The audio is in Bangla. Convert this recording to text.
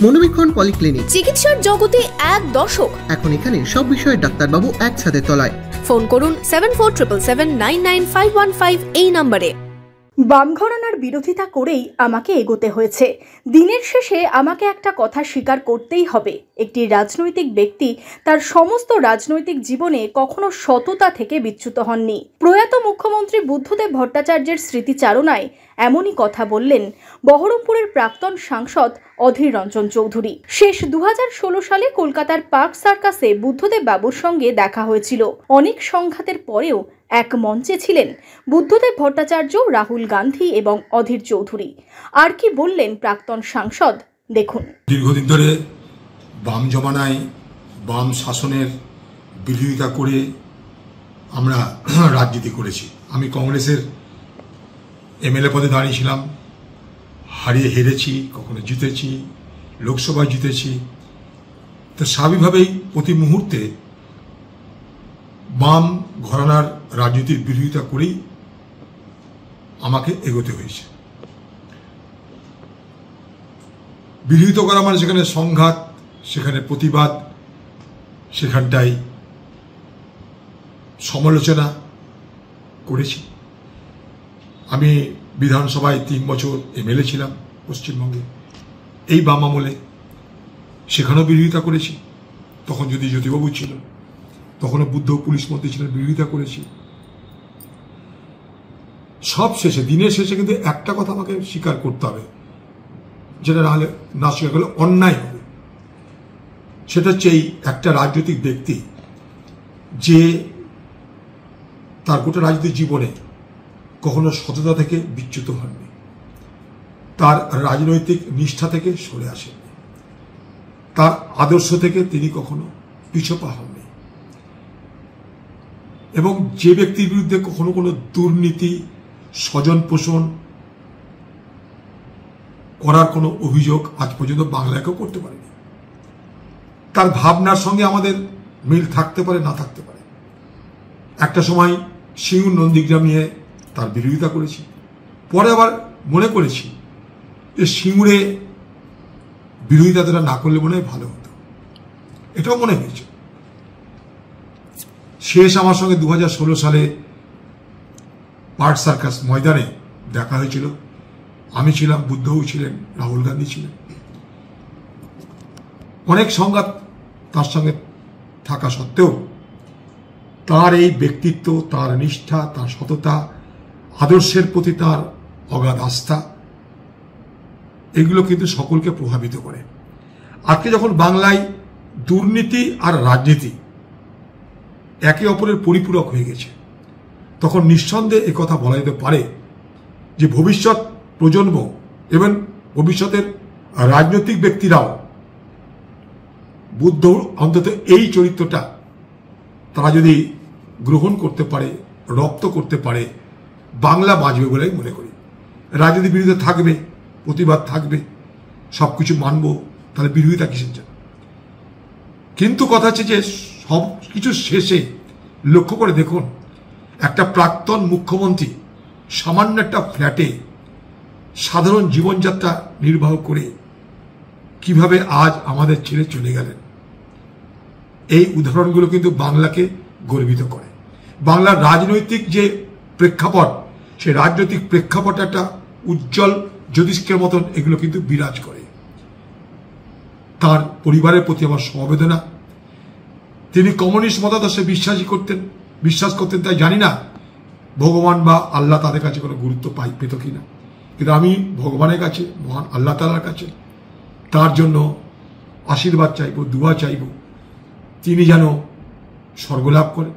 মনোবীক্ষণ পলিক্লিনিক, চিকিৎসার জগতে এক দশক। এখন এখানে সব বিষয়ে ডাক্তারবাবু এক ছাদের তলায়। ফোন করুন 7477799515 এই নম্বরে। বাম ঘরানার বিরোধিতা করেই আমাকে এগোতে হয়েছে। দিনের শেষে আমাকে একটা কথা স্বীকার করতেই হবে, একটি রাজনৈতিক ব্যক্তি তার সমস্ত রাজনৈতিক জীবনে কখনো সততা থেকে বিচ্যুত হননি। প্রয়াত মুখ্যমন্ত্রী বুদ্ধদেব ভট্টাচার্যের স্মৃতিচারণায় এমনই কথা বললেন বহরমপুরের প্রাক্তন সাংসদ অধীর রঞ্জন চৌধুরী। শেষ 2016 সালে কলকাতার পার্ক সার্কাসে বুদ্ধদেব বাবুর সঙ্গে দেখা হয়েছিল। অনেক সংঘাতের পরেও এক মঞ্চে ছিলেন বুদ্ধদেব ভট্টাচার্য, রাহুল গান্ধী এবং অধীর চৌধুরী। আর কি বললেন প্রাক্তন সাংসদ, দেখুন। দীর্ঘদিন ধরে বাম জমানায় বাম শাসনের বিরোধিতা করে আমরা রাজনীতি করেছি। আমি কংগ্রেসের এমএলএ পদে দাঁড়িয়েছিলাম, হেরেছি, কখনো জিতেছি, লোকসভায় জিতেছি। তো স্বাভাবিকভাবেই প্রতি মুহূর্তে বাম ঘরানার রাজনীতির বিরোধিতা করেই আমাকে এগোতে হয়েছে। বিরোধিতা করা মানে সেখানে সংঘাত, সেখানে প্রতিবাদ, সেখানটাই সমালোচনা করেছি। আমি বিধানসভায় 3 বছর এমএলএ ছিলাম পশ্চিমবঙ্গে, এই বাম আমলে, সেখানেও বিরোধিতা করেছি। তখন যদি জ্যোতিবাবু ছিল, তখনও বুদ্ধ পুলিশ মন্ত্রী ছিলেন, বিরোধিতা করেছি। সব শেষে, দিনের শেষে কিন্তু একটা কথা আমাকে স্বীকার করতে হবে, যেটা না স্বীকার করলে অন্যায় হবে। সেটা হচ্ছে এই একটা রাজনৈতিক ব্যক্তি যে তার গোটা রাজনৈতিক জীবনে কখনো সততা থেকে বিচ্যুত হননি, তার রাজনৈতিক নিষ্ঠা থেকে সরে আসেননি, তার আদর্শ থেকে তিনি কখনো পিছপা হননি, এবং যে ব্যক্তির বিরুদ্ধে কখনো কোনো দুর্নীতি, স্বজন পোষণ করার কোনো অভিযোগ আজ পর্যন্ত বাংলাকেও করতে পারেনি। তার ভাবনার সঙ্গে আমাদের মিল থাকতে পারে, না থাকতে পারে। একটা সময় সিঙ্গুর নন্দীগ্রাম নিয়ে তার বিরোধিতা করেছি, পরে আবার মনে করেছি যে সিঙ্গুরে বিরোধিতাটা না করলে মনে হয় ভালো হতো, এটাও মনে হয়েছে। শেষ আমার সঙ্গে 2016 সালে পার্ক সার্কাস ময়দানে দেখা হয়েছিল। আমি ছিলাম, বুদ্ধও ছিলেন, রাহুল গান্ধী ছিলেন। অনেক সংঘাত তার সঙ্গে থাকা সত্ত্বেও তার এই ব্যক্তিত্ব, তার নিষ্ঠা, তার সততা, আদর্শের প্রতি তার অগাধ আস্থা, এগুলো কিন্তু সকলকে প্রভাবিত করে। আজকে যখন বাংলায় দুর্নীতি আর রাজনীতি একে অপরের পরিপূরক হয়ে গেছে, তখন নিঃসন্দেহে একথা বলা যেতে পারে যে ভবিষ্যৎ প্রজন্ম এবং ভবিষ্যতের রাজনৈতিক ব্যক্তিরাও বুদ্ধ অন্তত এই চরিত্রটা তারা যদি গ্রহণ করতে পারে, রপ্ত করতে পারে, বাংলা বাঁচবে বলেই মনে করি। রাজনীতি বিরোধিতা থাকবে, প্রতিবাদ থাকবে, সবকিছু মানব, তাহলে বিরোধিতা কিসের জন্য? কিন্তু কথা হচ্ছে যে সব কিছু শেষে লক্ষ্য করে দেখুন, একটা প্রাক্তন মুখ্যমন্ত্রী সামান্য একটা ফ্ল্যাটে সাধারণ জীবনযাত্রা নির্বাহ করে কিভাবে আজ আমাদের ছেড়ে চলে গেলেন, এই উদাহরণগুলো কিন্তু বাংলাকে গর্বিত করে। বাংলার রাজনৈতিক যে প্রেক্ষাপট, সেই রাজনৈতিক প্রেক্ষাপটে একটা উজ্জ্বল জ্যোতিষ্কের মতন এগুলো কিন্তু বিরাজ করে। তার পরিবারের প্রতি আমার সমবেদনা। তিনি কমিউনিস্ট মতাদর্শে বিশ্বাস করতেন, তাই জানি না ভগবান বা আল্লাহ তাদের কাছে কোনো গুরুত্ব পেত কিনা, কিন্তু আমি ভগবানের কাছে, মহান আল্লাহ তাআলার কাছে তার জন্য আশীর্বাদ চাইব, দুয়া চাইব, তিনি যেন স্বর্গলাভ করেন।